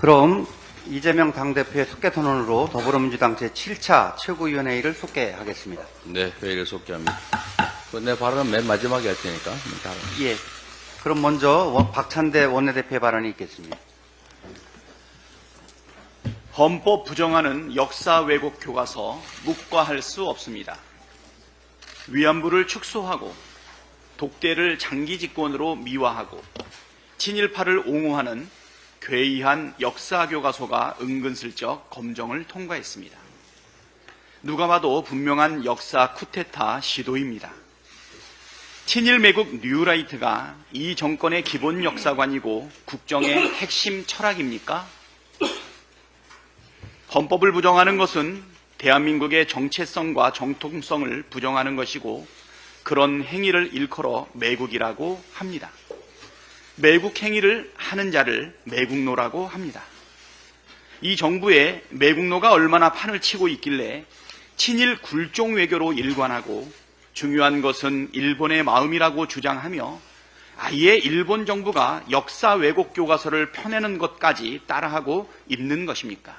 그럼 이재명 당대표의 속개토론으로 더불어민주당 제7차 최고위원회의를 속개하겠습니다. 네, 회의를 속개합니다. 내 발언은 맨 마지막에 할 테니까. 예. 그럼 먼저 박찬대 원내대표의 발언이 있겠습니다. 헌법 부정하는 역사 왜곡 교과서 묵과할 수 없습니다. 위안부를 축소하고 독재를 장기 집권으로 미화하고 친일파를 옹호하는 괴이한 역사 교과서가 은근슬쩍 검정을 통과했습니다. 누가 봐도 분명한 역사 쿠데타 시도입니다. 친일 매국 뉴라이트가 이 정권의 기본 역사관이고 국정의 핵심 철학입니까? 헌법을 부정하는 것은 대한민국의 정체성과 정통성을 부정하는 것이고 그런 행위를 일컬어 매국이라고 합니다. 매국 행위를 하는 자를 매국노라고 합니다. 이 정부의 매국노가 얼마나 판을 치고 있길래 친일 굴종 외교로 일관하고 중요한 것은 일본의 마음이라고 주장하며 아예 일본 정부가 역사 왜곡 교과서를 펴내는 것까지 따라하고 있는 것입니까?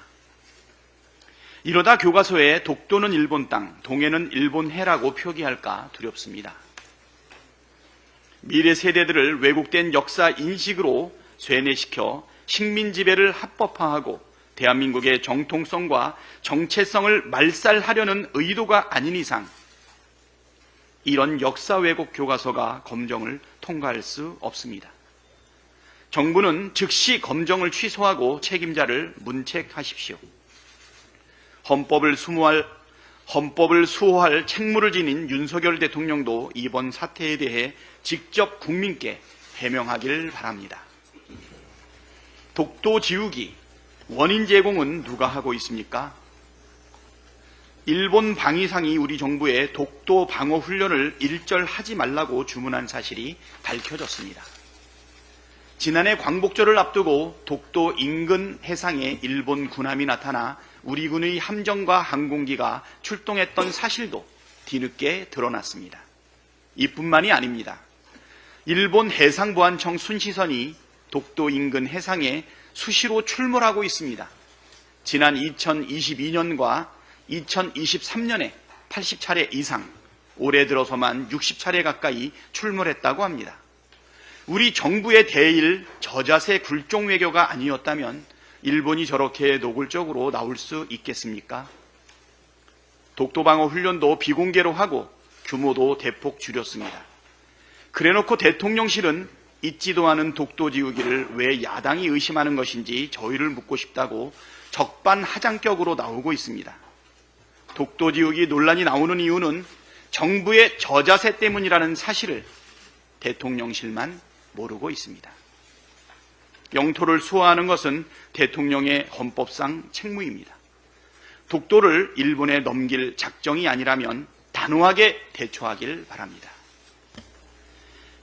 이러다 교과서에 독도는 일본 땅, 동해는 일본 해라고 표기할까 두렵습니다. 미래 세대들을 왜곡된 역사 인식으로 쇠뇌시켜 식민 지배를 합법화하고 대한민국의 정통성과 정체성을 말살하려는 의도가 아닌 이상 이런 역사 왜곡 교과서가 검정을 통과할 수 없습니다. 정부는 즉시 검정을 취소하고 책임자를 문책하십시오. 헌법을 수호할 책무를 지닌 윤석열 대통령도 이번 사태에 대해 직접 국민께 해명하길 바랍니다. 독도 지우기, 원인 제공은 누가 하고 있습니까? 일본 방위상이 우리 정부에 독도 방어 훈련을 일절하지 말라고 주문한 사실이 밝혀졌습니다. 지난해 광복절을 앞두고 독도 인근 해상에 일본 군함이 나타나 우리 군의 함정과 항공기가 출동했던 사실도 뒤늦게 드러났습니다. 이뿐만이 아닙니다. 일본 해상보안청 순시선이 독도 인근 해상에 수시로 출몰하고 있습니다. 지난 2022년과 2023년에 80차례 이상, 올해 들어서만 60차례 가까이 출몰했다고 합니다. 우리 정부의 대일 저자세 굴종 외교가 아니었다면 일본이 저렇게 노골적으로 나올 수 있겠습니까? 독도방어 훈련도 비공개로 하고 규모도 대폭 줄였습니다. 그래놓고 대통령실은 있지도 않은 독도 지우기를 왜 야당이 의심하는 것인지 저희를 묻고 싶다고 적반하장격으로 나오고 있습니다. 독도 지우기 논란이 나오는 이유는 정부의 저자세 때문이라는 사실을 대통령실만 모르고 있습니다. 영토를 수호하는 것은 대통령의 헌법상 책무입니다. 독도를 일본에 넘길 작정이 아니라면 단호하게 대처하길 바랍니다.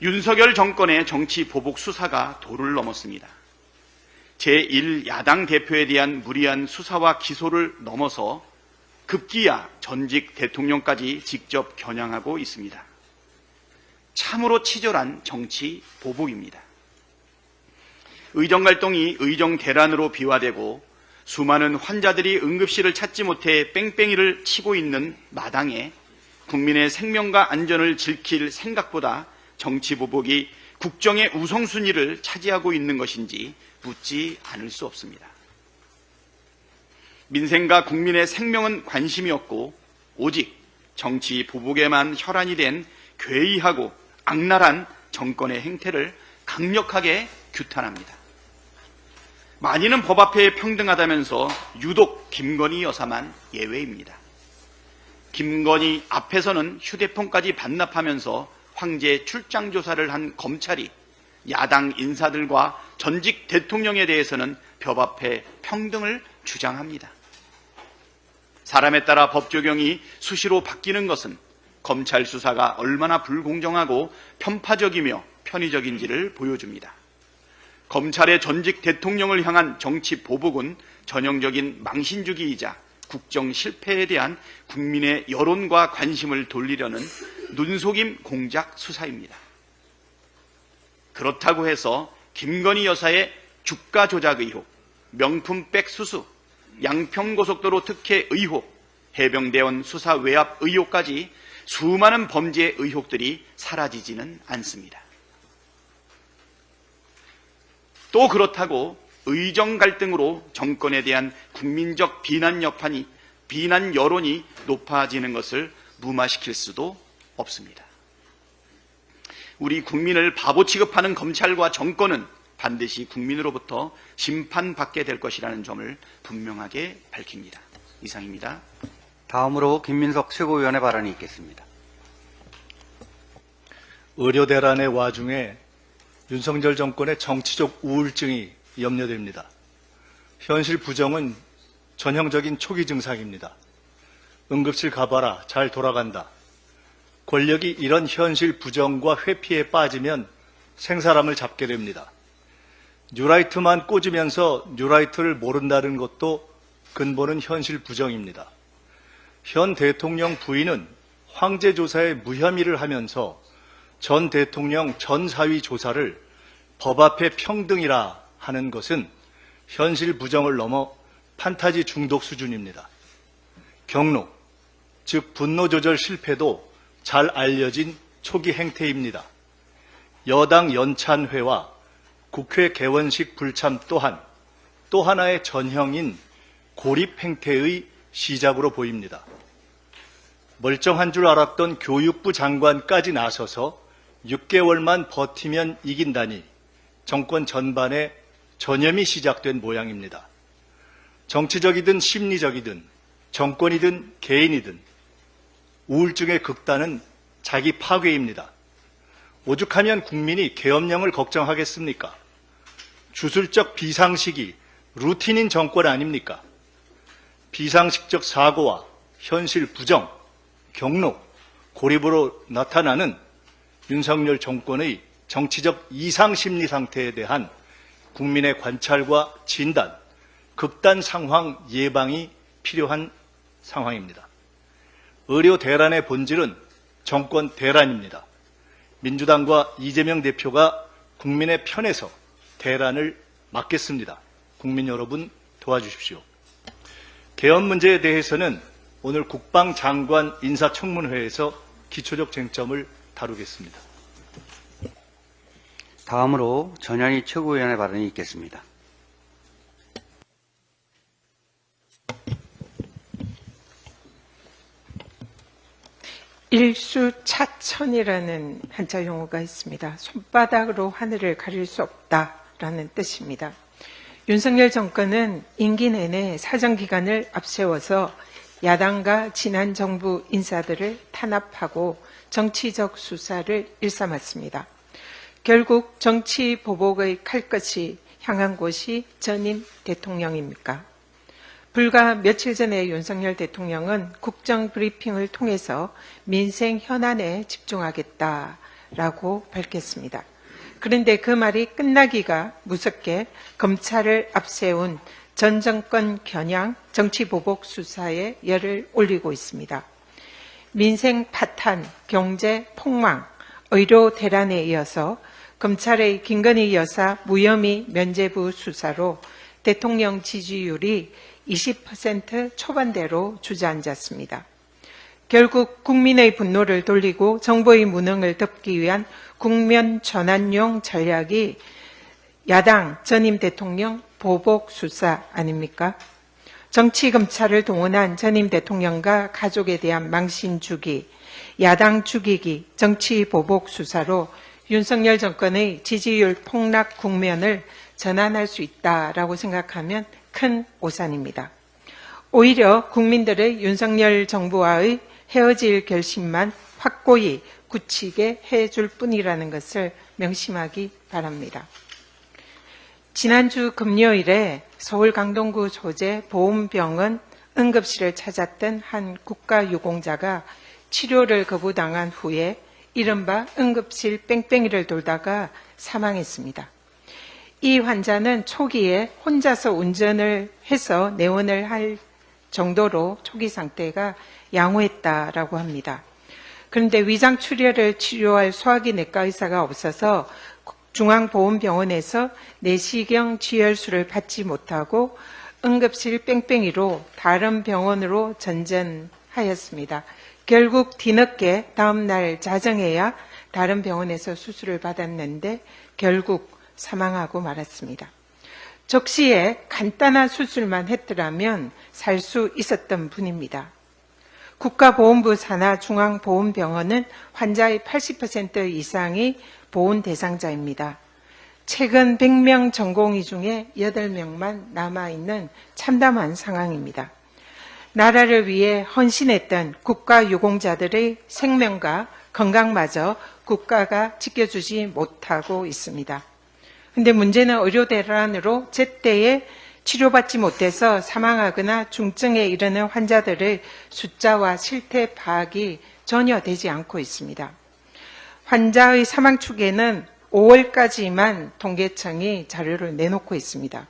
윤석열 정권의 정치 보복 수사가 도를 넘었습니다. 제1야당 대표에 대한 무리한 수사와 기소를 넘어서 급기야 전직 대통령까지 직접 겨냥하고 있습니다. 참으로 치졸한 정치 보복입니다. 의정갈등이 의정대란으로 비화되고 수많은 환자들이 응급실을 찾지 못해 뺑뺑이를 치고 있는 마당에 국민의 생명과 안전을 지킬 생각보다 정치 보복이 국정의 우선순위를 차지하고 있는 것인지 묻지 않을 수 없습니다. 민생과 국민의 생명은 관심이 없고 오직 정치 보복에만 혈안이 된 괴이하고 악랄한 정권의 행태를 강력하게 규탄합니다. 많이는 법 앞에 평등하다면서 유독 김건희 여사만 예외입니다. 김건희 앞에서는 휴대폰까지 반납하면서 황제 출장 조사를 한 검찰이 야당 인사들과 전직 대통령에 대해서는 법 앞에 평등을 주장합니다. 사람에 따라 법 적용이 수시로 바뀌는 것은 검찰 수사가 얼마나 불공정하고 편파적이며 편의적인지를 보여줍니다. 검찰의 전직 대통령을 향한 정치 보복은 전형적인 망신주기이자 국정 실패에 대한 국민의 여론과 관심을 돌리려는 눈속임 공작 수사입니다. 그렇다고 해서 김건희 여사의 주가 조작 의혹, 명품백 수수, 양평고속도로 특혜 의혹, 해병대원 수사 외압 의혹까지 수많은 범죄 의혹들이 사라지지는 않습니다. 또 그렇다고 의정 갈등으로 정권에 대한 국민적 비난 여론이 높아지는 것을 무마시킬 수도 없습니다. 우리 국민을 바보 취급하는 검찰과 정권은 반드시 국민으로부터 심판받게 될 것이라는 점을 분명하게 밝힙니다. 이상입니다. 다음으로 김민석 최고위원의 발언이 있겠습니다. 의료 대란의 와중에 윤석열 정권의 정치적 우울증이 염려됩니다. 현실 부정은 전형적인 초기 증상입니다. 응급실 가봐라, 잘 돌아간다. 권력이 이런 현실 부정과 회피에 빠지면 생사람을 잡게 됩니다. 뉴라이트만 꽂으면서 뉴라이트를 모른다는 것도 근본은 현실 부정입니다. 현 대통령 부인은 황제 조사에 무혐의를 하면서 전 대통령 전 사위 조사를 법 앞에 평등이라 하는 것은 현실 부정을 넘어 판타지 중독 수준입니다. 경로, 즉 분노 조절 실패도 잘 알려진 초기 행태입니다. 여당 연찬회와 국회 개원식 불참 또한 또 하나의 전형인 고립 행태의 시작으로 보입니다. 멀쩡한 줄 알았던 교육부 장관까지 나서서 6개월만 버티면 이긴다니 정권 전반에 전염이 시작된 모양입니다. 정치적이든 심리적이든 정권이든 개인이든 우울증의 극단은 자기 파괴입니다. 오죽하면 국민이 계엄령을 걱정하겠습니까? 주술적 비상식이 루틴인 정권 아닙니까? 비상식적 사고와 현실 부정, 경로, 고립으로 나타나는 윤석열 정권의 정치적 이상 심리 상태에 대한 국민의 관찰과 진단, 극단 상황 예방이 필요한 상황입니다. 의료 대란의 본질은 정권 대란입니다. 민주당과 이재명 대표가 국민의 편에서 대란을 막겠습니다. 국민 여러분 도와주십시오. 계엄 문제에 대해서는 오늘 국방장관 인사청문회에서 기초적 쟁점을 다루겠습니다. 다음으로 전현희 최고위원의 발언이 있겠습니다. 일수차천이라는 한자 용어가 있습니다. 손바닥으로 하늘을 가릴 수 없다라는 뜻입니다. 윤석열 정권은 임기 내내 사정기간을 앞세워서 야당과 지난 정부 인사들을 탄압하고 정치적 수사를 일삼았습니다. 결국 정치 보복의 칼끝이 향한 곳이 전임 대통령입니까? 불과 며칠 전에 윤석열 대통령은 국정 브리핑을 통해서 민생 현안에 집중하겠다라고 밝혔습니다. 그런데 그 말이 끝나기가 무섭게 검찰을 앞세운 전 정권 겨냥 정치 보복 수사에 열을 올리고 있습니다. 민생 파탄, 경제 폭망, 의료 대란에 이어서 검찰의 김건희 여사 무혐의 면죄부 수사로 대통령 지지율이 20% 초반대로 주저앉았습니다. 결국 국민의 분노를 돌리고 정부의 무능을 덮기 위한 국면 전환용 전략이 야당 전임 대통령 보복 수사 아닙니까? 정치검찰을 동원한 전임 대통령과 가족에 대한 망신 주기, 야당 죽이기, 정치 보복 수사로 윤석열 정권의 지지율 폭락 국면을 전환할 수 있다라고 생각하면 큰 오산입니다. 오히려 국민들의 윤석열 정부와의 헤어질 결심만 확고히 굳히게 해줄 뿐이라는 것을 명심하기 바랍니다. 지난주 금요일에 서울 강동구 소재 보훈병원 응급실을 찾았던 한 국가유공자가 치료를 거부당한 후에 이른바 응급실 뺑뺑이를 돌다가 사망했습니다. 이 환자는 초기에 혼자서 운전을 해서 내원을 할 정도로 초기 상태가 양호했다라고 합니다. 그런데 위장 출혈을 치료할 소화기 내과 의사가 없어서 중앙보훈병원에서 내시경 지혈술을 받지 못하고 응급실 뺑뺑이로 다른 병원으로 전전하였습니다. 결국 뒤늦게 다음날 자정해야 다른 병원에서 수술을 받았는데 결국 사망하고 말았습니다. 적시에 간단한 수술만 했더라면 살 수 있었던 분입니다. 국가보훈부 산하 중앙보훈병원은 환자의 80% 이상이 보훈 대상자입니다. 최근 100명 전공의 중에 8명만 남아있는 참담한 상황입니다. 나라를 위해 헌신했던 국가유공자들의 생명과 건강마저 국가가 지켜주지 못하고 있습니다. 근데 문제는 의료대란으로 제때에 치료받지 못해서 사망하거나 중증에 이르는 환자들의 숫자와 실태 파악이 전혀 되지 않고 있습니다. 환자의 사망 추계는 5월까지만 통계청이 자료를 내놓고 있습니다.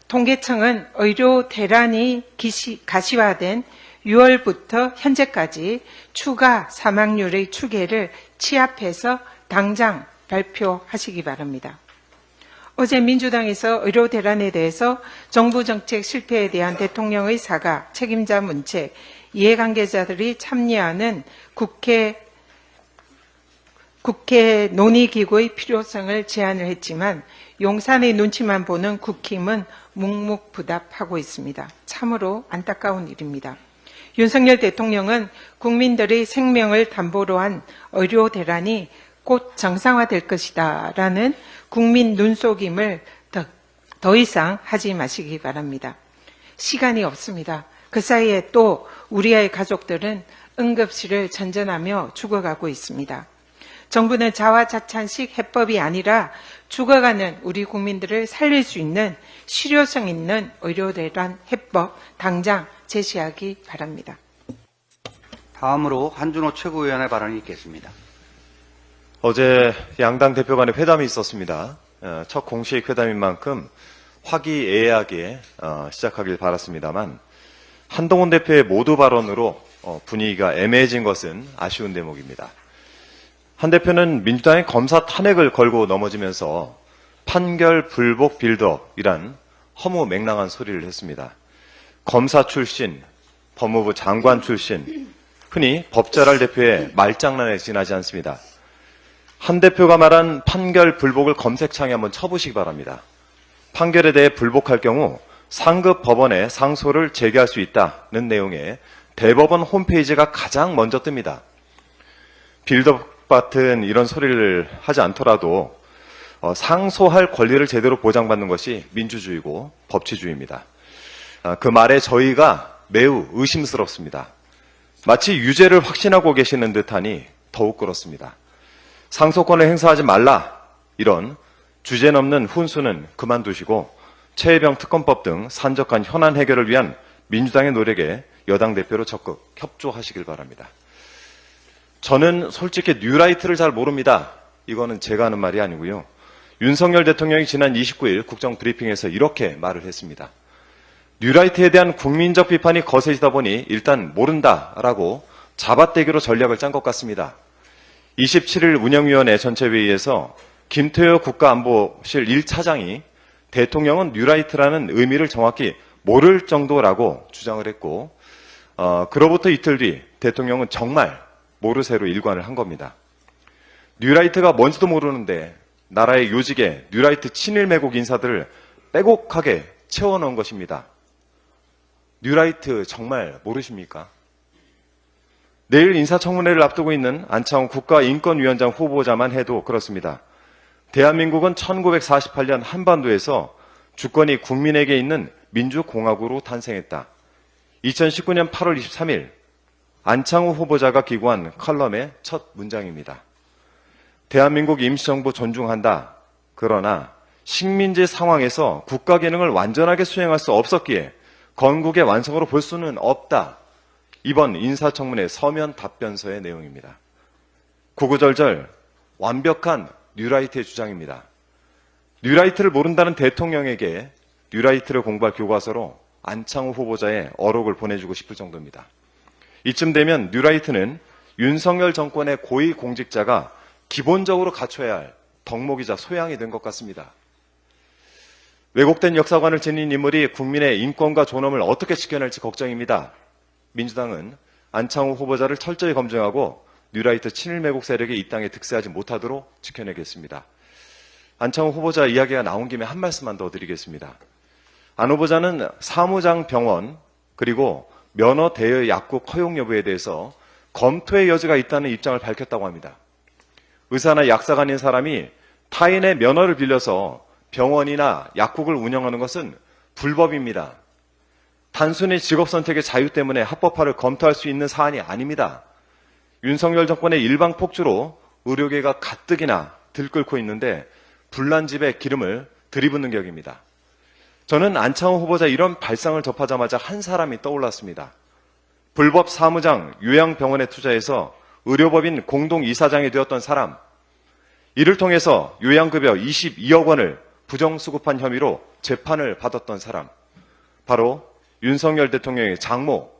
통계청은 의료 대란이 가시화된 6월부터 현재까지 추가 사망률의 추계를 취합해서 당장 발표하시기 바랍니다. 어제 민주당에서 의료 대란에 대해서 정부 정책 실패에 대한 대통령의 사과, 책임자 문책, 이해관계자들이 참여하는 국회 논의기구의 필요성을 제안을 했지만 용산의 눈치만 보는 국힘은 묵묵부답하고 있습니다. 참으로 안타까운 일입니다. 윤석열 대통령은 국민들의 생명을 담보로 한 의료 대란이 곧 정상화될 것이다 라는 국민 눈속임을 더 이상 하지 마시기 바랍니다. 시간이 없습니다. 그 사이에 또 우리의 가족들은 응급실을 전전하며 죽어가고 있습니다. 정부는 자화자찬식 해법이 아니라 죽어가는 우리 국민들을 살릴 수 있는 실효성 있는 의료대란 해법 당장 제시하기 바랍니다. 다음으로 한준호 최고위원의 발언이 있겠습니다. 어제 양당 대표 간의 회담이 있었습니다. 첫 공식 회담인 만큼 화기애애하게 시작하길 바랐습니다만 한동훈 대표의 모두 발언으로 분위기가 애매해진 것은 아쉬운 대목입니다. 한 대표는 민주당의 검사 탄핵을 걸고 넘어지면서 판결 불복 빌드업이란 허무맹랑한 소리를 했습니다. 검사 출신, 법무부 장관 출신, 흔히 법자랄 대표의 말장난에 지나지 않습니다. 한 대표가 말한 판결 불복을 검색창에 한번 쳐보시기 바랍니다. 판결에 대해 불복할 경우 상급 법원에 상소를 제기할 수 있다는 내용의 대법원 홈페이지가 가장 먼저 뜹니다. 빌드업 같은 이런 소리를 하지 않더라도 상소할 권리를 제대로 보장받는 것이 민주주의고 법치주의입니다. 그 말에 저희가 매우 의심스럽습니다. 마치 유죄를 확신하고 계시는 듯하니 더욱 그렇습니다. 상소권을 행사하지 말라 이런 주제 넘는 훈수는 그만두시고 최혜병 특검법 등 산적한 현안 해결을 위한 민주당의 노력에 여당 대표로 적극 협조하시길 바랍니다. 저는 솔직히 뉴라이트를 잘 모릅니다. 이거는 제가 하는 말이 아니고요. 윤석열 대통령이 지난 29일 국정브리핑에서 이렇게 말을 했습니다. 뉴라이트에 대한 국민적 비판이 거세지다 보니 일단 모른다라고 잡아떼기로 전략을 짠 것 같습니다. 27일 운영위원회 전체회의에서 김태효 국가안보실 1차장이 대통령은 뉴라이트라는 의미를 정확히 모를 정도라고 주장을 했고 그로부터 이틀 뒤 대통령은 정말 모르쇠로 일관을 한 겁니다. 뉴라이트가 뭔지도 모르는데 나라의 요직에 뉴라이트 친일 매국 인사들을 빼곡하게 채워넣은 것입니다. 뉴라이트 정말 모르십니까? 내일 인사청문회를 앞두고 있는 안창호 국가인권위원장 후보자만 해도 그렇습니다. 대한민국은 1948년 한반도에서 주권이 국민에게 있는 민주공화국으로 탄생했다. 2019년 8월 23일 안창호 후보자가 기고한 칼럼의 첫 문장입니다. 대한민국 임시정부 존중한다. 그러나 식민지 상황에서 국가 기능을 완전하게 수행할 수 없었기에 건국의 완성으로 볼 수는 없다. 이번 인사청문회 서면 답변서의 내용입니다. 구구절절 완벽한 뉴라이트의 주장입니다. 뉴라이트를 모른다는 대통령에게 뉴라이트를 공부할 교과서로 안창호 후보자의 어록을 보내주고 싶을 정도입니다. 이쯤 되면 뉴라이트는 윤석열 정권의 고위공직자가 기본적으로 갖춰야 할 덕목이자 소양이 된 것 같습니다. 왜곡된 역사관을 지닌 인물이 국민의 인권과 존엄을 어떻게 지켜낼지 걱정입니다. 민주당은 안창호 후보자를 철저히 검증하고 뉴라이트 친일 매국 세력이 이 땅에 득세하지 못하도록 지켜내겠습니다. 안창호 후보자 이야기가 나온 김에 한 말씀만 더 드리겠습니다. 안 후보자는 사무장 병원 그리고 면허 대여 약국 허용 여부에 대해서 검토의 여지가 있다는 입장을 밝혔다고 합니다. 의사나 약사가 아닌 사람이 타인의 면허를 빌려서 병원이나 약국을 운영하는 것은 불법입니다. 단순히 직업선택의 자유 때문에 합법화를 검토할 수 있는 사안이 아닙니다. 윤석열 정권의 일방폭주로 의료계가 가뜩이나 들끓고 있는데 불난 집에 기름을 들이붓는 격입니다. 저는 안창호 후보자 이런 발상을 접하자마자 한 사람이 떠올랐습니다. 불법 사무장 요양병원에 투자해서 의료법인 공동이사장이 되었던 사람, 이를 통해서 요양급여 22억 원을 부정수급한 혐의로 재판을 받았던 사람, 바로 윤석열 대통령의 장모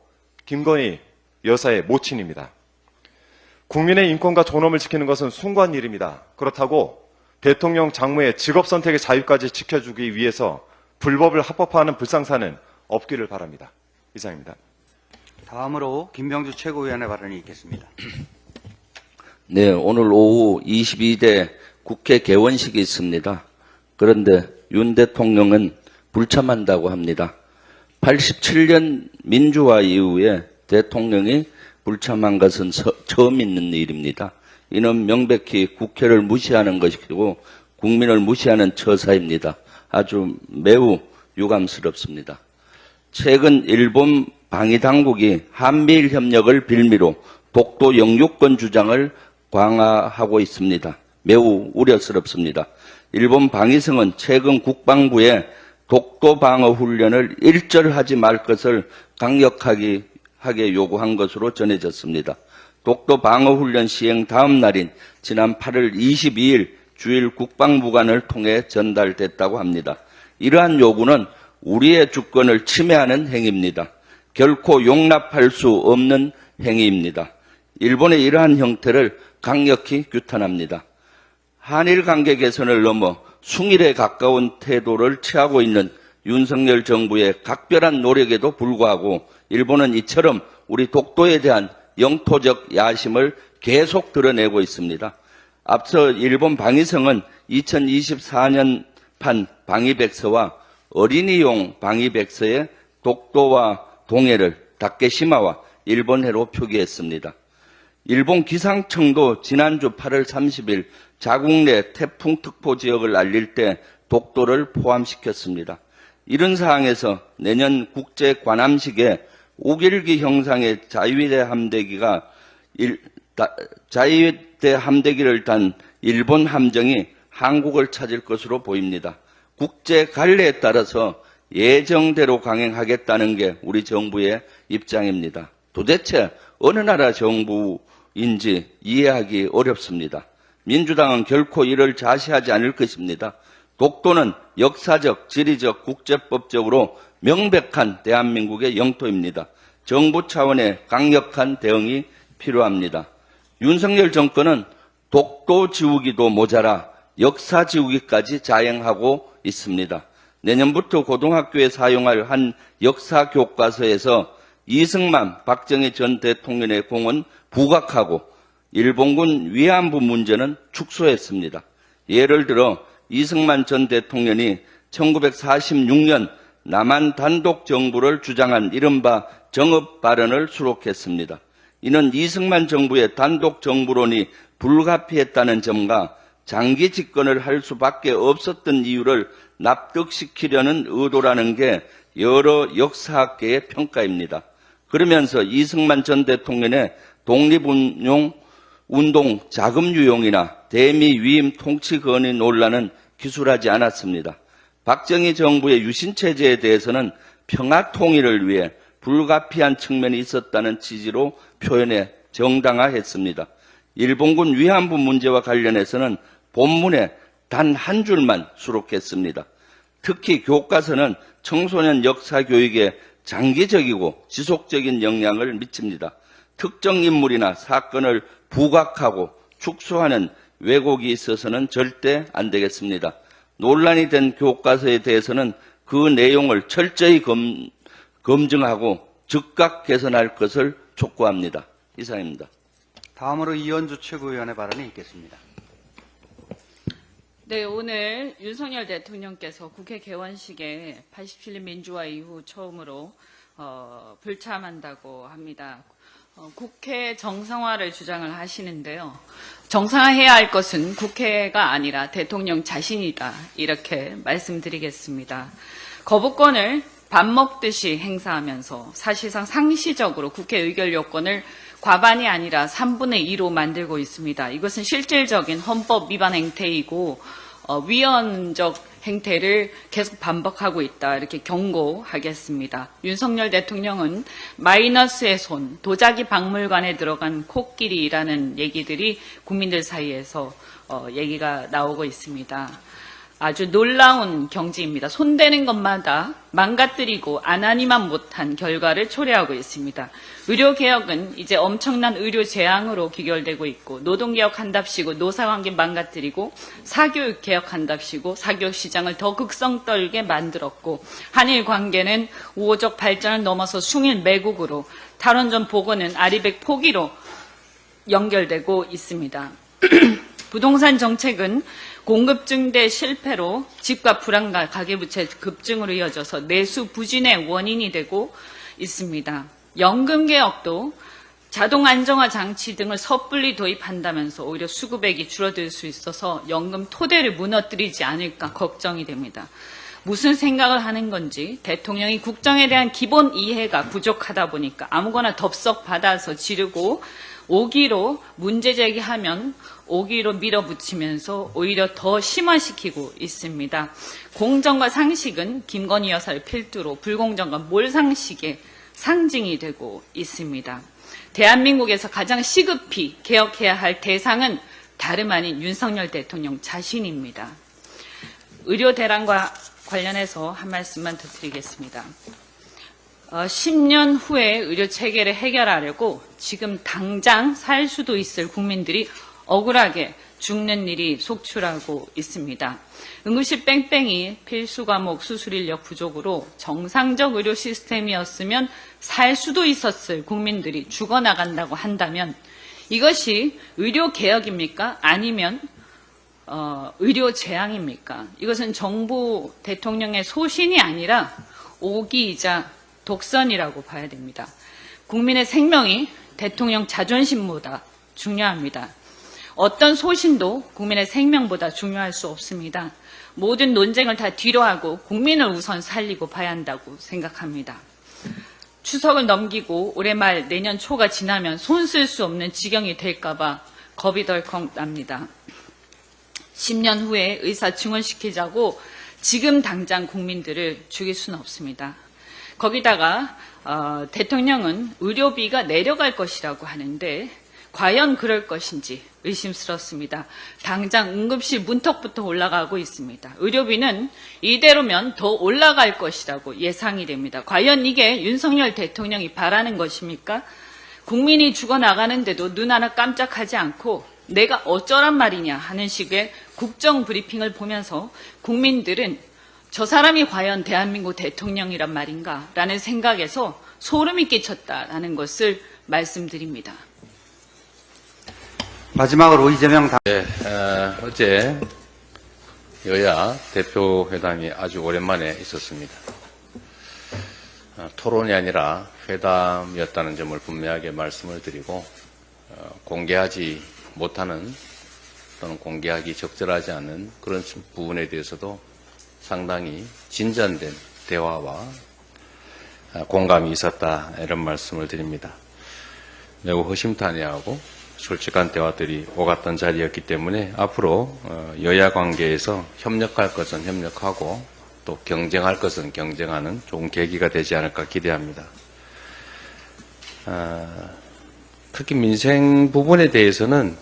김건희 여사의 모친입니다. 국민의 인권과 존엄을 지키는 것은 숭고한 일입니다. 그렇다고 대통령 장모의 직업선택의 자유까지 지켜주기 위해서 불법을 합법화하는 불상사는 없기를 바랍니다. 이상입니다. 다음으로 김병주 최고위원의 발언이 있겠습니다. 네, 오늘 오후 22대 국회 개원식이 있습니다. 그런데 윤 대통령은 불참한다고 합니다. 87년 민주화 이후에 대통령이 불참한 것은 처음 있는 일입니다. 이는 명백히 국회를 무시하는 것이고 국민을 무시하는 처사입니다. 아주 매우 유감스럽습니다. 최근 일본 방위당국이 한미일 협력을 빌미로 독도 영유권 주장을 강화하고 있습니다. 매우 우려스럽습니다. 일본 방위성은 최근 국방부에 독도 방어 훈련을 일절하지 말 것을 강력하게 요구한 것으로 전해졌습니다. 독도 방어 훈련 시행 다음 날인 지난 8월 22일 주일 국방부관을 통해 전달됐다고 합니다. 이러한 요구는 우리의 주권을 침해하는 행위입니다. 결코 용납할 수 없는 행위입니다. 일본의 이러한 형태를 강력히 규탄합니다. 한일 관계 개선을 넘어 숭일에 가까운 태도를 취하고 있는 윤석열 정부의 각별한 노력에도 불구하고 일본은 이처럼 우리 독도에 대한 영토적 야심을 계속 드러내고 있습니다. 앞서 일본 방위성은 2024년판 방위백서와 어린이용 방위백서의 독도와 동해를 다케시마와 일본해로 표기했습니다. 일본 기상청도 지난주 8월 30일 자국 내 태풍특보 지역을 알릴 때 독도를 포함시켰습니다. 이런 사항에서 내년 국제 관함식에 우길기 형상의 자위대 함대기를 단 일본 함정이 한국을 찾을 것으로 보입니다. 국제 관례에 따라서 예정대로 강행하겠다는 게 우리 정부의 입장입니다. 도대체 어느 나라 정부인지 이해하기 어렵습니다. 민주당은 결코 이를 자시하지 않을 것입니다. 독도는 역사적, 지리적, 국제법적으로 명백한 대한민국의 영토입니다. 정부 차원의 강력한 대응이 필요합니다. 윤석열 정권은 독도 지우기도 모자라 역사 지우기까지 자행하고 있습니다. 내년부터 고등학교에 사용할 한 역사 교과서에서 이승만, 박정희 전 대통령의 공은 부각하고 일본군 위안부 문제는 축소했습니다. 예를 들어 이승만 전 대통령이 1946년 남한 단독 정부를 주장한 이른바 정읍 발언을 수록했습니다. 이는 이승만 정부의 단독 정부론이 불가피했다는 점과 장기 집권을 할 수밖에 없었던 이유를 납득시키려는 의도라는 게 여러 역사학계의 평가입니다. 그러면서 이승만 전 대통령의 독립운동 자금 유용이나 대미 위임 통치 건의 논란은 기술하지 않았습니다. 박정희 정부의 유신체제에 대해서는 평화 통일을 위해 불가피한 측면이 있었다는 취지로 표현해 정당화했습니다. 일본군 위안부 문제와 관련해서는 본문에 단 한 줄만 수록했습니다. 특히 교과서는 청소년 역사 교육에 장기적이고 지속적인 영향을 미칩니다. 특정 인물이나 사건을 부각하고 축소하는 왜곡이 있어서는 절대 안 되겠습니다. 논란이 된 교과서에 대해서는 그 내용을 철저히 검증하고 즉각 개선할 것을 촉구합니다. 이상입니다. 다음으로 이현주 최고위원의 발언이 있겠습니다. 네, 오늘 윤석열 대통령께서 국회 개원식에 87년 민주화 이후 처음으로 불참한다고 합니다. 국회 정상화를 주장을 하시는데요. 정상화해야 할 것은 국회가 아니라 대통령 자신이다. 이렇게 말씀드리겠습니다. 거부권을 밥 먹듯이 행사하면서 사실상 상시적으로 국회 의결 요건을 과반이 아니라 3분의 2로 만들고 있습니다. 이것은 실질적인 헌법 위반 행태이고 위헌적 행태를 계속 반복하고 있다. 이렇게 경고하겠습니다. 윤석열 대통령은 마이너스의 손, 도자기 박물관에 들어간 코끼리라는 얘기들이 국민들 사이에서 얘기가 나오고 있습니다. 아주 놀라운 경지입니다. 손대는 것마다 망가뜨리고 안 하니만 못한 결과를 초래하고 있습니다. 의료개혁은 이제 엄청난 의료 재앙으로 귀결되고 있고 노동개혁한답시고 노사관계 망가뜨리고 사교육개혁한답시고 사교육시장을 더 극성떨게 만들었고 한일 관계는 우호적 발전을 넘어서 숭일 매국으로 탈원전 보고는 아리백 포기로 연결되고 있습니다. 부동산 정책은 공급 증대 실패로 집값 불안과 가계부채 급증으로 이어져서 내수 부진의 원인이 되고 있습니다. 연금 개혁도 자동 안정화 장치 등을 섣불리 도입한다면서 오히려 수급액이 줄어들 수 있어서 연금 토대를 무너뜨리지 않을까 걱정이 됩니다. 무슨 생각을 하는 건지 대통령이 국정에 대한 기본 이해가 부족하다 보니까 아무거나 덥석 받아서 지르고 오기로 문제 제기하면 오기로 밀어붙이면서 오히려 더 심화시키고 있습니다. 공정과 상식은 김건희 여사를 필두로 불공정과 몰상식의 상징이 되고 있습니다. 대한민국에서 가장 시급히 개혁해야 할 대상은 다름 아닌 윤석열 대통령 자신입니다. 의료 대란과 관련해서 한 말씀만 더 드리겠습니다. 10년 후에 의료 체계를 해결하려고 지금 당장 살 수도 있을 국민들이 억울하게 죽는 일이 속출하고 있습니다. 응급실 뺑뺑이 필수 과목 수술 인력 부족으로 정상적 의료 시스템이었으면 살 수도 있었을 국민들이 죽어나간다고 한다면 이것이 의료 개혁입니까? 아니면 의료 재앙입니까? 이것은 정부 대통령의 소신이 아니라 오기이자 독선이라고 봐야 됩니다. 국민의 생명이 대통령 자존심보다 중요합니다. 어떤 소신도 국민의 생명보다 중요할 수 없습니다. 모든 논쟁을 다 뒤로하고 국민을 우선 살리고 봐야 한다고 생각합니다. 추석을 넘기고 올해 말 내년 초가 지나면 손 쓸 수 없는 지경이 될까 봐 겁이 덜컥 납니다. 10년 후에 의사 증원시키자고 지금 당장 국민들을 죽일 수는 없습니다. 거기다가 대통령은 의료비가 내려갈 것이라고 하는데 과연 그럴 것인지 의심스럽습니다. 당장 응급실 문턱부터 올라가고 있습니다. 의료비는 이대로면 더 올라갈 것이라고 예상이 됩니다. 과연 이게 윤석열 대통령이 바라는 것입니까? 국민이 죽어나가는데도 눈 하나 깜짝하지 않고 내가 어쩌란 말이냐 하는 식의 국정 브리핑을 보면서 국민들은 저 사람이 과연 대한민국 대통령이란 말인가 라는 생각에서 소름이 끼쳤다라는 것을 말씀드립니다. 마지막으로 이재명 당 네, 어제 여야 대표회담이 아주 오랜만에 있었습니다. 토론이 아니라 회담이었다는 점을 분명하게 말씀을 드리고 공개하지 못하는 또는 공개하기 적절하지 않은 그런 부분에 대해서도 상당히 진전된 대화와 공감이 있었다 이런 말씀을 드립니다. 매우 허심탄회하고 솔직한 대화들이 오갔던 자리였기 때문에 앞으로 여야 관계에서 협력할 것은 협력하고 또 경쟁할 것은 경쟁하는 좋은 계기가 되지 않을까 기대합니다. 특히 민생 부분에 대해서는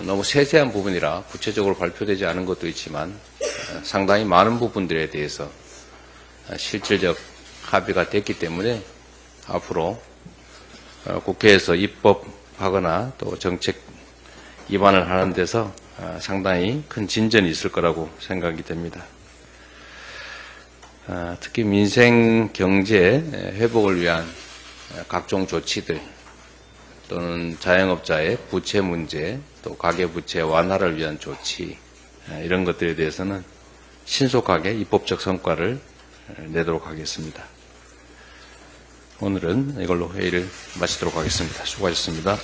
너무 세세한 부분이라 구체적으로 발표되지 않은 것도 있지만 상당히 많은 부분들에 대해서 실질적 합의가 됐기 때문에 앞으로 국회에서 입법하거나 또 정책 입안을 하는 데서 상당히 큰 진전이 있을 거라고 생각이 됩니다. 특히 민생 경제 회복을 위한 각종 조치들 또는 자영업자의 부채 문제 또 가계부채 완화를 위한 조치 이런 것들에 대해서는 신속하게 입법적 성과를 내도록 하겠습니다. 오늘은 이걸로 회의를 마치도록 하겠습니다. 수고하셨습니다.